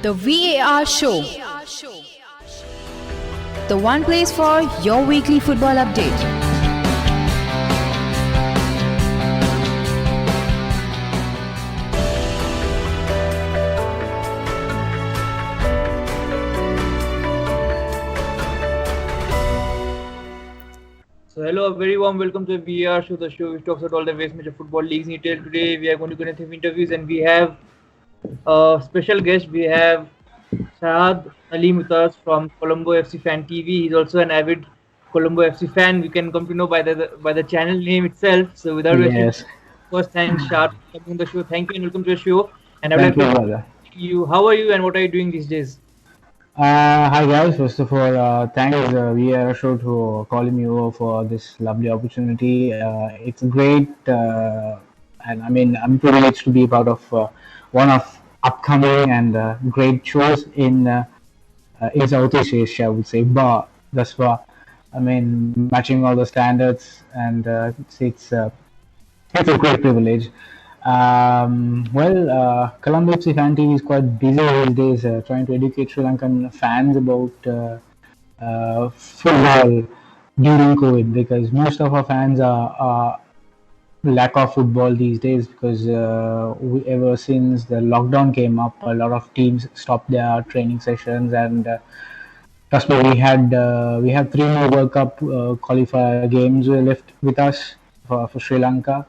The VAR Show. The one place for your weekly football update. So hello, a very warm welcome to the VAR Show, the show which talks about all the various major football leagues in detail. Today we are going to go into interviews and we have a special guest. We have Shaad Naleem with us from Colombo FC Fan TV. He's also an avid Colombo FC fan. We can come to know by the channel name itself. So without wasting Yes, first, thanks Shaad for coming on the show. Thank you and welcome to the show. And I would thank like you, to brother. ask you, how are you and what are you doing these days? Hi guys. First of all, thanks VR Show to calling me over for this lovely opportunity. It's great, and I'm privileged to be part of one of upcoming and great shows in Southeast Asia. I would say, but thus far, matching all the standards, and it's a great privilege. Colombo FC Fan TV is quite busy these days trying to educate Sri Lankan fans about football during COVID because most of our fans are lack of football these days because ever since the lockdown came up, a lot of teams stopped their training sessions and trust me, we have three more World Cup qualifier games left with us for Sri Lanka,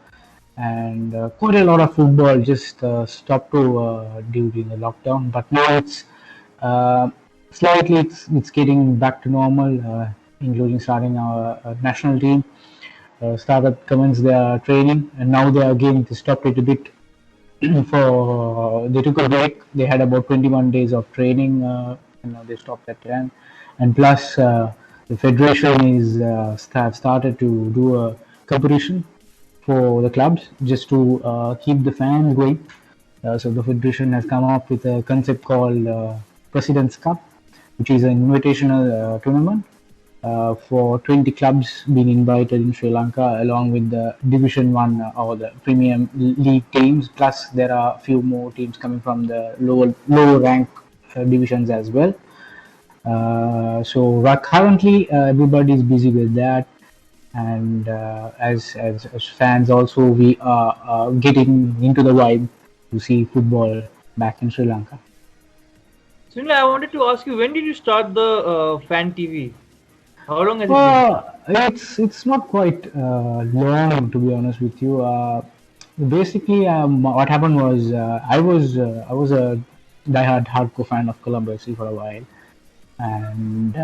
and quite a lot of football just stopped during the lockdown. But now uh, it's getting back to normal, including starting our national team. Started commenced their training, and now they stopped it a bit for they took a break. They had about 21 days of training, and now they stopped that time. And plus, the federation is have started to do a competition for the clubs just to keep the fans going. So the federation has come up with a concept called President's Cup, which is an invitational tournament for 20 clubs being invited in Sri Lanka, along with the Division One or the Premium League teams. Plus, there are a few more teams coming from the lower rank divisions as well. Currently, everybody is busy with that, and as fans also we are getting into the vibe to see football back in Sri Lanka. Sunil, I wanted to ask you, when did you start the Fan TV? How long has it been? It's not quite long, to be honest with you. Basically, what happened was I was a diehard hardcore fan of Colombo FC for a while, and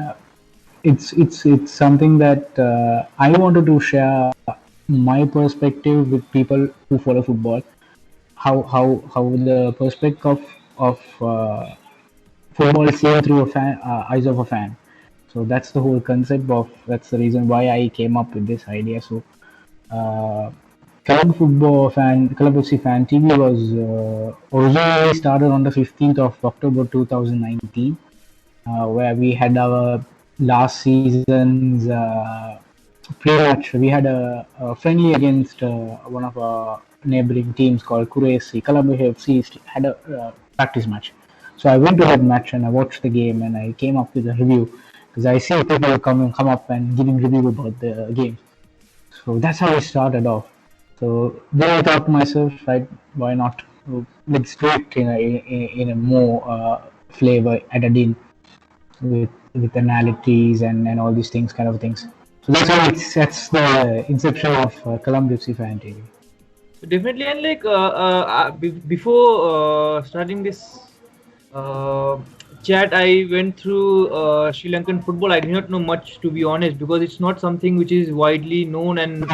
it's something that I wanted to share my perspective with people who follow football. How the perspective of football is seen through a fan eyes of a fan. So that's the whole concept of that's the reason why I came up with this idea. So uh, Club FC Fan TV was originally started on the 15th of October 2019, where we had our last season's pre-match. We had a friendly against one of our neighboring teams called Kuresi. Colombo FC had a practice match. So I went to that match and I watched the game and I came up with a review because I see people come up and giving review about the game. So that's how I started off. So then I thought to myself, right, why not? Let's do it in a more flavor added in with analytics and all these things, kind of things. So that's the inception of Colombo FC Fan TV. So definitely, and like before starting this uh, chat, I went through Sri Lankan football. I did not know much, to be honest, because it's not something which is widely known, and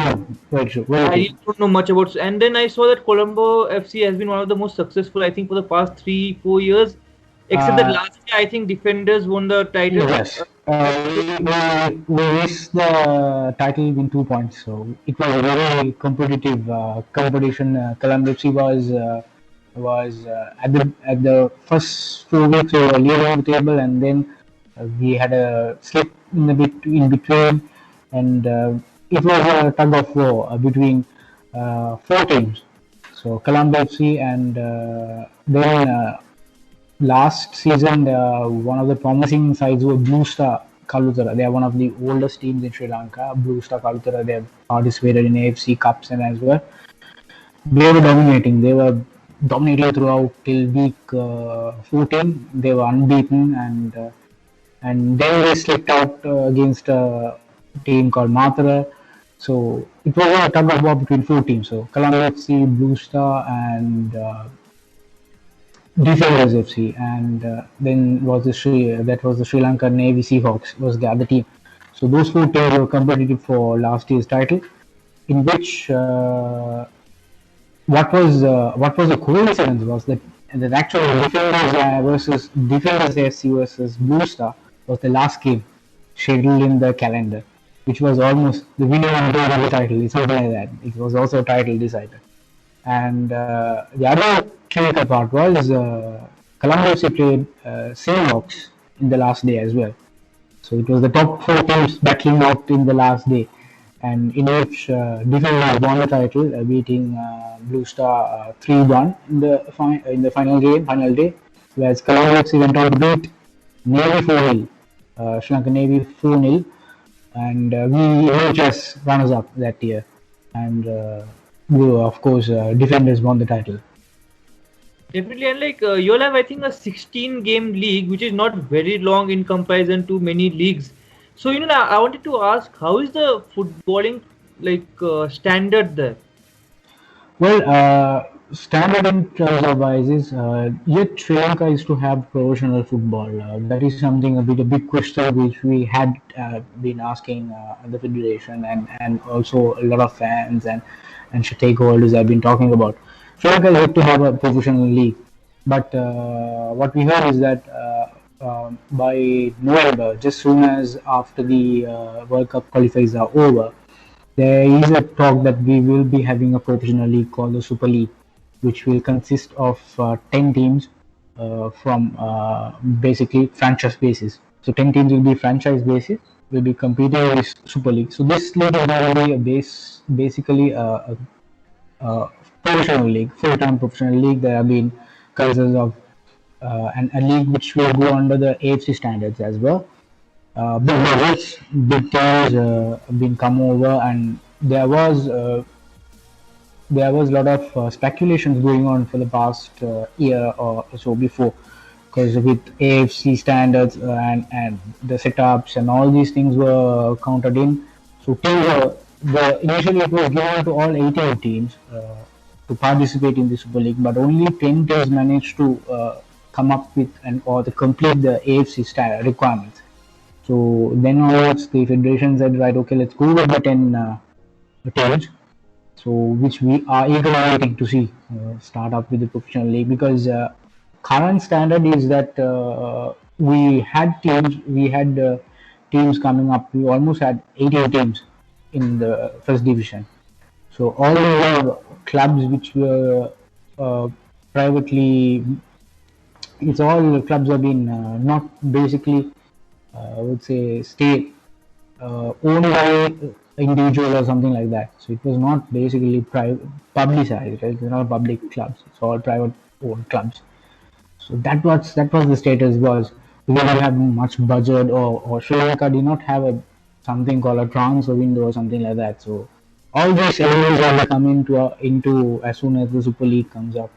Very true. I Very really true. don't know much about. And then I saw that Colombo FC has been one of the most successful, I think, for the past 3-4 years. Except that Uh, last year, I think Defenders won the title. yes. We reached the title in 2 points, so it was a very competitive competition. Colombo FC was at the first 4 weeks we were leading the table, and then we had a slip in between, and it was a tug of war between four teams. So Colombo FC and then last season, one of the promising sides were Blue Star Kalutara. They are one of the oldest teams in Sri Lanka. Blue Star Kalutara. They have participated in AFC Cups and as well. They were dominating. They were dominating throughout till week 14. They were unbeaten, and then they slipped out against a team called Matara. So it was a tug of war between four teams. So Colombo FC, Blue Star, and Defenders FC, and then was the Sri Lanka Navy Seahawks was the other team. So those four teams were competitive for last year's title, in which what was a coincidence was that actual Defenders FC versus Blue Star was the last game scheduled in the calendar, which was almost the winner of the title. It's something like that. It was also a title decider. And the other critical part was Colombo FC played Seahawks in the last day as well. So it was the top four teams battling out in the last day, and in which Defenders won the title, beating Blue Star 3-1 in the final day, whereas Colombo FC went on to beat Navy 4-0, Sri Lanka Navy 4-0, and we emerged as runners up that year, and of course Defenders won the title. Definitely, and like you'll have, I think, a 16-game league, which is not very long in comparison to many leagues. So, I wanted to ask, how is the footballing standard there? Well, standard in terms of wise is yet Sri Lanka is to have professional football. That is something a big question which we had been asking the federation, and also a lot of fans and stakeholders have been talking about. Sri Lanka is yet to have a professional league, but what we heard is that by November, just soon as after the World Cup qualifiers are over, there is a talk that we will be having a professional league called the Super League, which will consist of 10 teams from basically franchise basis. So 10 teams will be franchise basis, will be competing in this Super League. So this league is going to be basically a professional league, full-time professional league that have been consists of and a league which will go under the AFC standards as well. Big teams been come over, and there was a lot of speculations going on for the past year or so before, because with AFC standards and the setups and all these things were counted in. So teams initially it was given to all 18 teams to participate in the Super League, but only 10 teams managed to come up with or to complete the AFC requirements. So then onwards, the federation said, right, okay, let's go with the 10 teams. So which we are eagerly waiting to see start up with the professional league, because current standard is that we had teams coming up. We almost had 18 teams in the first division. So all the clubs which were privately, it's all clubs have been not basically, I would say, state owned by individual or something like that. So it was not basically publicized. Right? It's not public clubs. It's all private owned clubs. So that was the status was. We didn't have much budget, or Sri Lanka did not have something called a transfer window or something like that. So all these elements will come into as soon as the Super League comes up,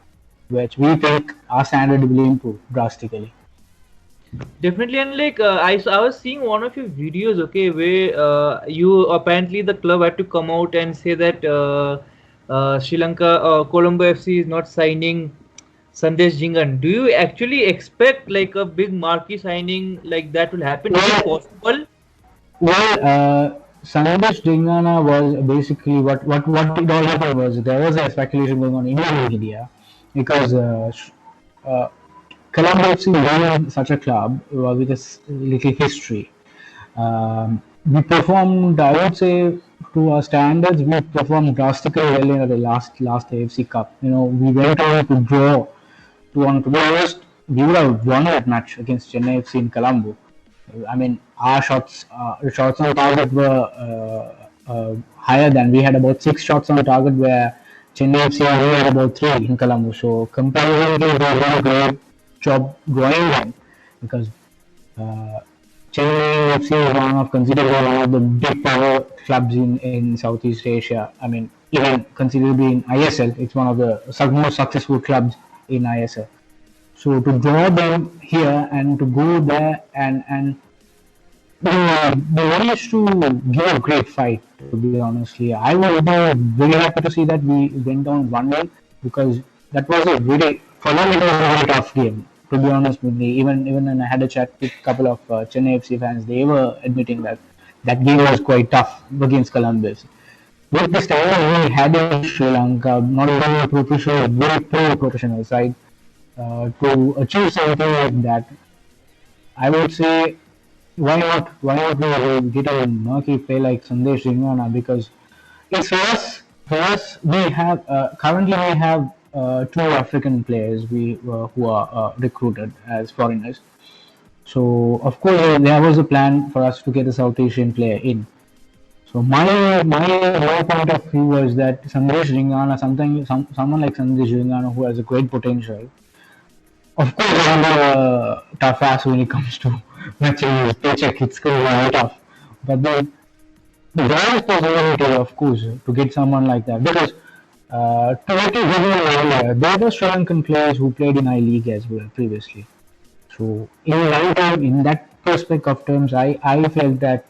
which we think our standard will improve drastically. Definitely, and like I was seeing one of your videos, okay, where you apparently the club had to come out and say that Sri Lanka Colombo FC is not signing Sandesh Jingan. Do you actually expect like a big marquee signing like that will happen? Is it possible? Well, Sandesh Dingana was basically what it all happened was there was a speculation going on in Indian media, because Colombo FC was such a club with a little history. We performed, I would say, to our standards, we performed drastically well in the last AFC Cup. We went on to draw. To be honest, we would have won that match against Chennai FC in Colombo. I mean, our shots on target were higher than. We had about 6 shots on target, where Chennai FC had about 3 in Colombo. So comparison was very great. job drawing them, because uh, Chennai FC is considered one of the big power clubs in Southeast Asia. I mean, even considerably in ISL, it's one of the most successful clubs in ISL. So to draw them here and to go there, and they managed to give a great fight. To be honestly, I would be very happy to see that we went down 1-0, because that was a really, for them it was a very tough game. To be honest with me, even when I had a chat with a couple of Chennai FC fans, they were admitting that that game was quite tough against Colombo FC. With the style we had in Sri Lanka, not only a professional, very pro-professional side, to achieve something like that, I would say, why not? Why not we get a marquee play like Sandesh Ringana? Because it's for us. For us, we have currently we have two African players who are recruited as foreigners. So of course there was a plan for us to get a South Asian player in. So my point of view was that Sandesh Ringana, someone like Sandesh Ringana who has a great potential. Of course, under tough ass when it comes to matching his paycheck, it's going to be tough. But then there is possibility, of course, to get someone like that, because to make it very earlier, there were Sri Lankan players who played in I League as well previously. So in that perspective of terms, I felt that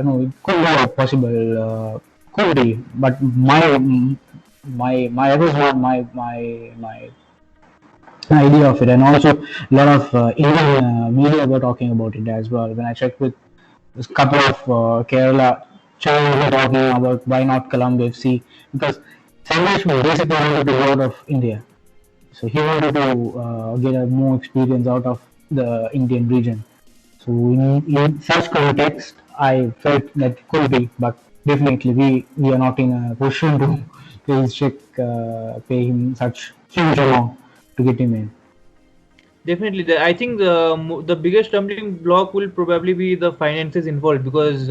no, it could be a possible, could be, but my that was not my idea of it, and also a lot of Indian media were talking about it as well. When I checked with a couple of Kerala channels were talking about why not Colombo FC, because Sandesh basically wanted to go out of India, so he wanted to get a more experience out of the Indian region. So in such context, I felt that could be, but definitely we are not in a position to pay him such huge amount to get him in. Definitely, I think the biggest stumbling block will probably be the finances involved, because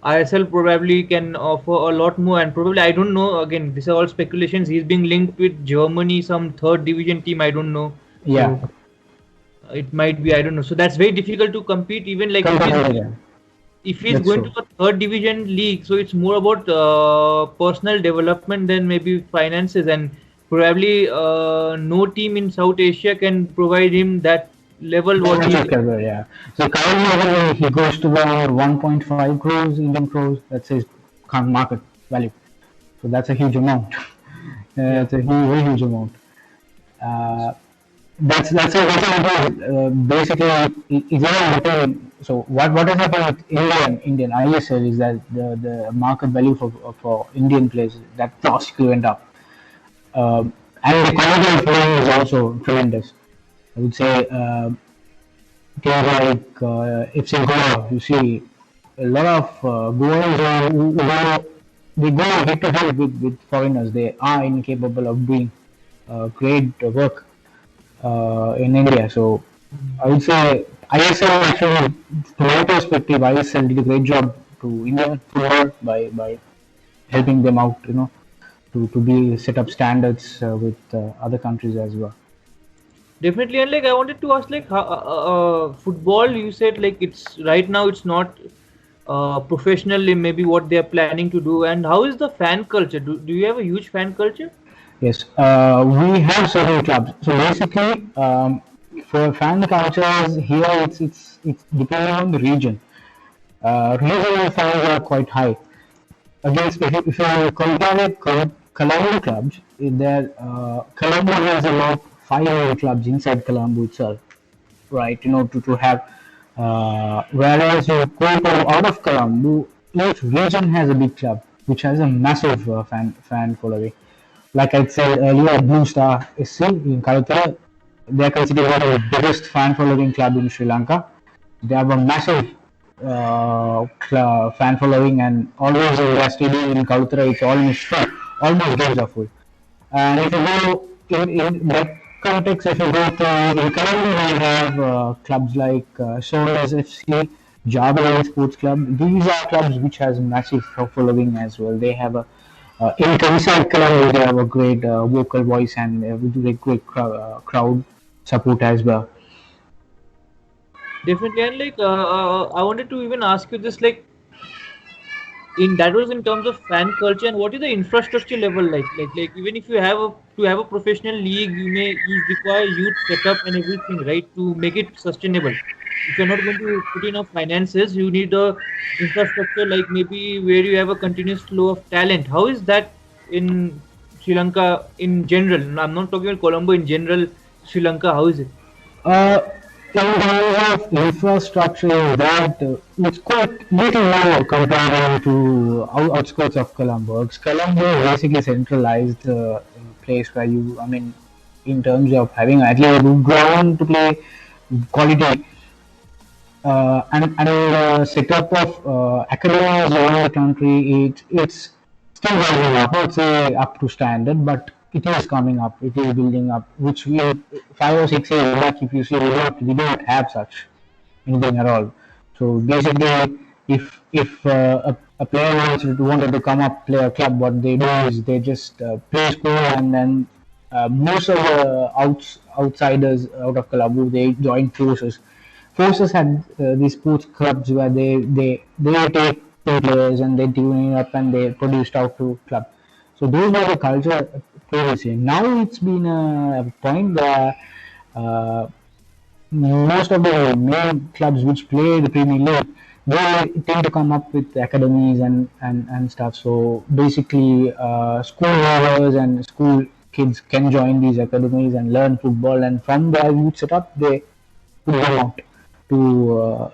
ISL probably can offer a lot more, and probably, I don't know. Again, these are all speculations. He's being linked with Germany, some third division team. I don't know. Yeah. So it might be, I don't know. So that's very difficult to compete. Even like if he's That's going true. to a third division league, so it's more about personal development than maybe finances, and probably no team in South Asia can provide him that level what he. Yeah. So currently he goes to around 1.5 crores Indian crores. That's his current market value. So that's a huge amount. Yeah. It's a very huge amount. Uh, that's basically it's not between. So what has happened with Indian ISL is that the market value for Indian players that drastically went up. And the quality of playing is also tremendous. I would say teams like FC Goa, you see a lot of Goans they go head to head with foreigners. They are incapable of doing great work in India. So I would say ISL actually, from my perspective, ISL did a great job to Indian football by helping them out, to be set up standards with other countries as well. Definitely, and like I wanted to ask, like how, football. You said like it's right now it's not professionally maybe what they are planning to do, and how is the fan culture? Do you have a huge fan culture? Yes, we have several clubs. So basically, for fan cultures here, it's depending on the region. Regional fans are quite high. Against if you compare with Colombo clubs, there Colombo has about 500 clubs inside Colombo itself, right? To have. Whereas you go to out of Colombo, each region has a big club which has a massive fan following. Like I said earlier, Blue Star SC in Calcutta, they are considered one of the biggest fan following club in Sri Lanka. They have a massive fan following, and always in the stadium in Calcutta, it's almost full. Almost games are full. And if you go in that context, if you go to in Colombo, we have clubs like Shaad FC, Java Sports Club. These are clubs which has massive following as well. They have a inside Colombo, they have a great vocal voice and a great crowd. support as well. Definitely, and like I wanted to even ask you this, like in that was in terms of fan culture, and what is the infrastructure level like even if you have a to have a professional league, you require youth setup and everything, right, to make it sustainable. If you're not going to put enough finances, you need a infrastructure, like maybe where you have a continuous flow of talent. How is that in Sri Lanka in general? I'm not talking about Colombo, in general Sri Lanka, how is it? Uh, in terms of infrastructure, that it's quite little low comparing to outskirts of Colombo. Colombo is basically centralized place where you, I mean, in terms of having at least a good ground to play, quality, and setup of academies around the country, it's still rising up. Not say up to standard, but it is coming up. It is building up. Which we 5 or 6 years back, if you see, we don't have such anything at all. So basically, if a player wanted to come up play a club, what they do is they just play school, and then most of the outsiders out of Colombo, they join forces. Forces had these sports clubs where they take their players and they tune it up and they produced out to club. So those were the culture previously. Now it's been a point where uh, most of the main clubs which play the Premier League, they tend to come up with academies and stuff. So basically, school learners and school kids can join these academies and learn football, and from their youth setup, they put them out to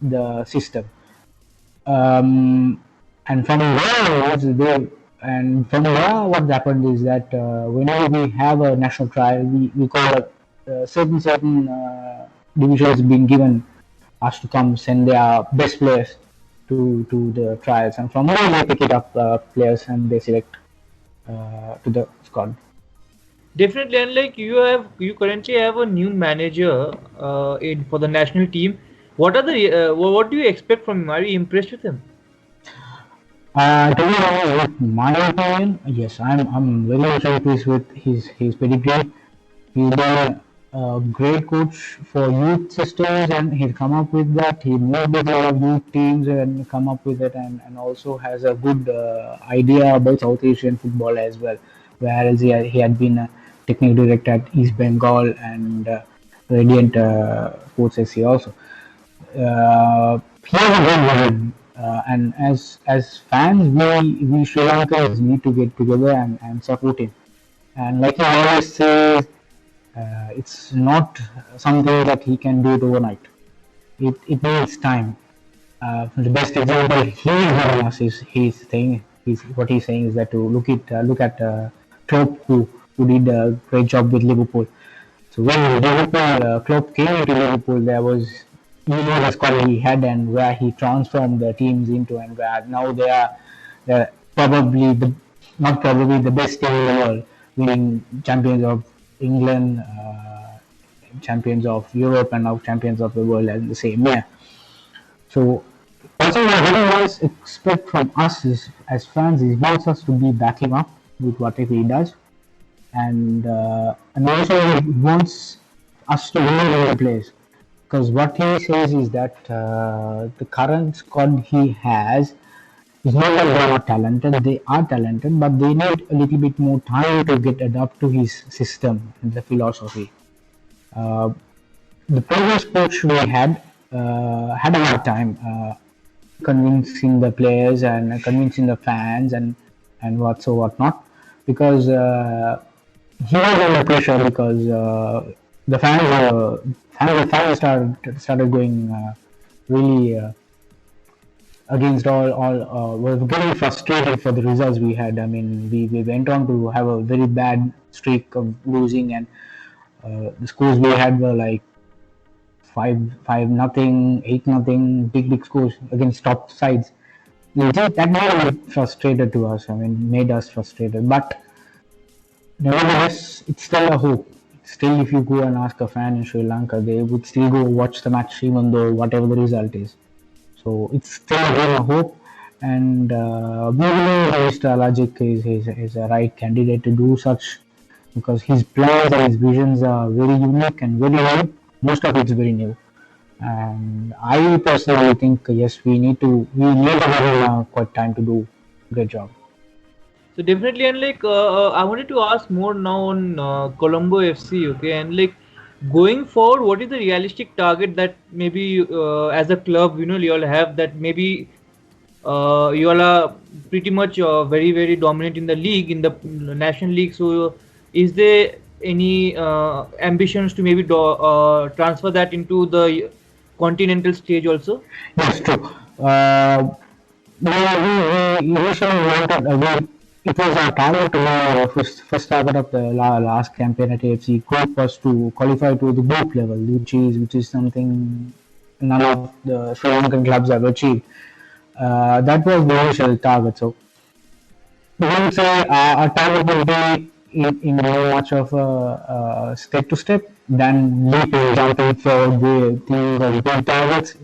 the system. Um, and from there, what happened is that whenever we have a national trial, we call certain divisions being given us to come send their best players to the trials, and from there they pick it up players and they select to the squad. Definitely, and like you currently have a new manager in for the national team. What are the what do you expect from him? Are you impressed with him? To be honest, with my opinion, yes, I'm very much impressed with his pedigree. He's been a great coach for youth systems, and he'll come up with that. He moved with a lot of youth teams and come up with it, and also has a good idea about South Asian football as well. Whereas he had been a technical director at East Bengal and Radiant Sports SC also. He has a good vision, and as fans, we Sri Lankans need to get together and support him. And like I always say, it's not something that he can do it overnight. It needs time. The best example he is giving us is what he's saying is that to look at Klopp, who did a great job with Liverpool. So when Liverpool Klopp came to Liverpool, there was, the squad he had and where he transformed the teams into, and where now they're probably not probably the best team in the world, winning champions of England, champions of Europe, and now champions of the world in the same year. So also what he wants expect from us is, as fans, he wants us to be backing up with whatever he does, and also he wants us to win in the place, because what he says is that the current squad he has is not that they are not talented. They are talented, but they need a little bit more time to get adapt to his system and the philosophy. Uh, the previous coach we had a hard time convincing the players and convincing the fans and whatnot, because he was under pressure, because the fans started going really against all were getting frustrated for the results we had. I mean, we went on to have a very bad streak of losing, and the scores we had were like 5-0, 8-0, big scores against top sides. That made us frustrated to us. I mean, made us frustrated. But nevertheless, it's still a hope. Still, if you go and ask a fan in Sri Lanka, they would still go watch the match even though whatever the result is. So it's still a hope, and we believe Mr. Alajic is a right candidate to do such because his plans and his visions are very unique and very new. Most of it's very new. And I personally think yes, we need to give him quite time to do a great job. So definitely, and like I wanted to ask more now on Colombo FC. Okay, and like going forward, what is the realistic target that maybe as a club, you all have, that maybe you all are pretty much very dominant in the league, in the national league. So is there any ambitions to maybe transfer that into the continental stage also? Yes, true. Uh, we initially wanted, it was our target to first target of the last campaign at AFC Group was to qualify to the group level, which is something none of the Sri Lankan clubs have achieved. That was the initial target. So we would say our target will be in very much of a step to step than leaping, jumping forward, the thing of big targets,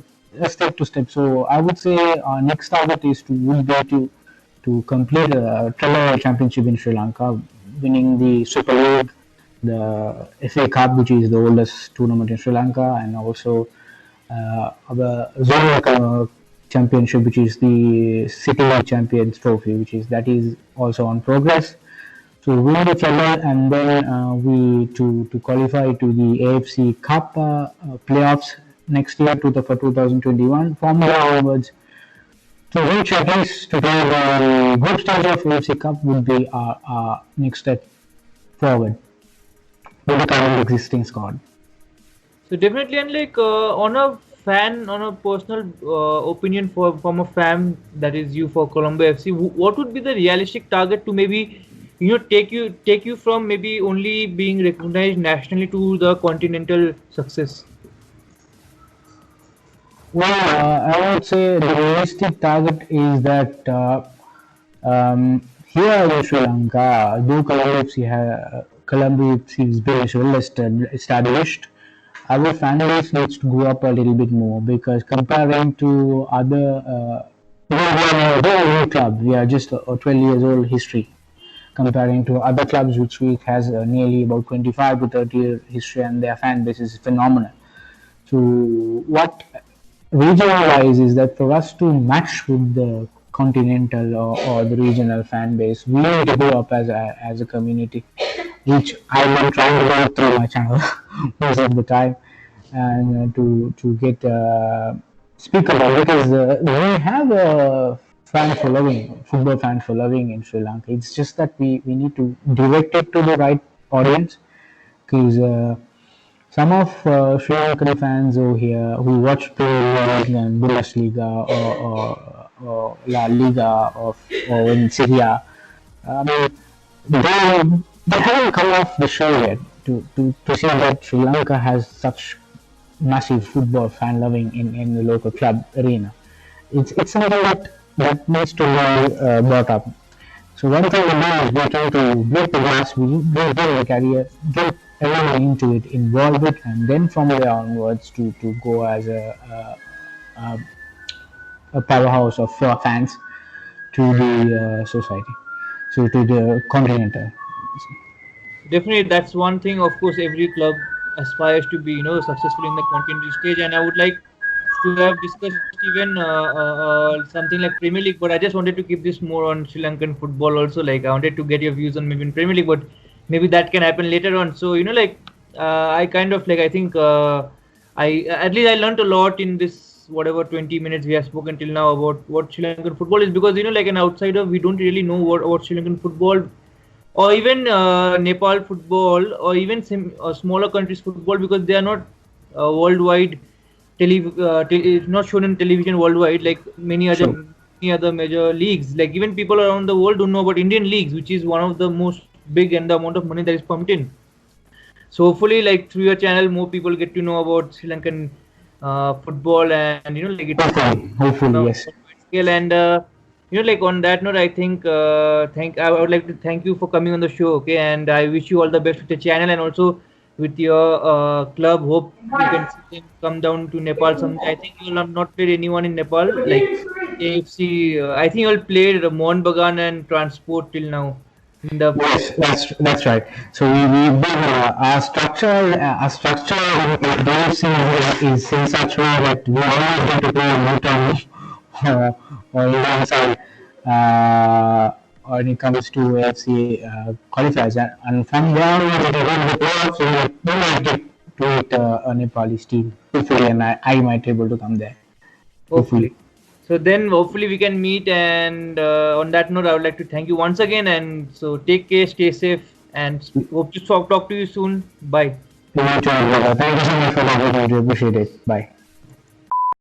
step to step. So I would say our next target is to would be to complete a treble championship in Sri Lanka, winning the Super League, the FA Cup, which is the oldest tournament in Sri Lanka, and also our zonal championship, which is the City Champions Trophy, that is also on progress. So we win the treble, and then we to qualify to the AFC Cup playoffs next year for 2021. From there onwards, to reach at least to the group stage of AFC Cup would be our next step forward with the current existing squad. So definitely, and like on a personal opinion from a fan that is you for Colombo FC, what would be the realistic target to maybe take you from maybe only being recognized nationally to the continental success? Well, I would say the realistic target is that here in Sri Lanka, though Colombo FC is very well established, our fan base needs to grow up a little bit more because comparing to other, we are a very new club. We are just a 12 years old history comparing to other clubs which has nearly about 25 to 30 year history and their fan base is phenomenal. So what regional-wise is that for us to match with the continental or the regional fan base, we need to grow up as a community, which I've been trying to do through my channel most of the time, and to get speak about because we have a football fan following in Sri Lanka. It's just that we need to direct it to the right audience because. Some of Sri Lankan fans over here who watch Premier League and Bundesliga or La Liga or in Syria, I mean, they haven't come off the show yet to see that Sri Lanka has such massive football fan loving in the local club arena. It's something that needs to be brought up. So one thing we do is we're trying to break the glass, we build a career, get everyone into it, involve it, and then from there onwards to go as a, a powerhouse of fans to the society, so to the continental. Definitely, that's one thing. Of course, every club aspires to be, successful in the continental stage. And I would like to have discussed even something like Premier League, but I just wanted to keep this more on Sri Lankan football also. Like, I wanted to get your views on maybe in Premier League, but maybe that can happen later on. So, like, I kind of like, I think at least I learned a lot in this whatever 20 minutes we have spoken till now about what Sri Lankan football is, because, like an outsider, we don't really know what Sri Lankan football or even Nepal football or even smaller countries football, because they are not worldwide it's not shown in television worldwide like many other major leagues. Like even people around the world don't know about Indian leagues, which is one of the most big and the amount of money that is pumped in. So hopefully, like through your channel, more people get to know about Sri Lankan football, and like it's hopefully yes. Scale. And like on that note, I think I would like to thank you for coming on the show. Okay, and I wish you all the best with the channel and also with your club. Hope you can see them come down to Nepal someday. I think you will have not played anyone in Nepal like AFC. I think you all played Mohun Bagan and Transport till now. in the Yes, that's right. So we build our structure in those is in such way that we always get to play a neutral or even side when it comes to AFC qualifiers, and from there on when they win the playoffs, we might get to meet a Nepalese team hopefully, and I might be able to come there hopefully. hopefully. So then hopefully we can meet. And on that note, I would like to thank you once again. And so take care, stay safe, and hope to talk to you soon. Bye. Thank you so much for the opportunity. Appreciate it. Bye.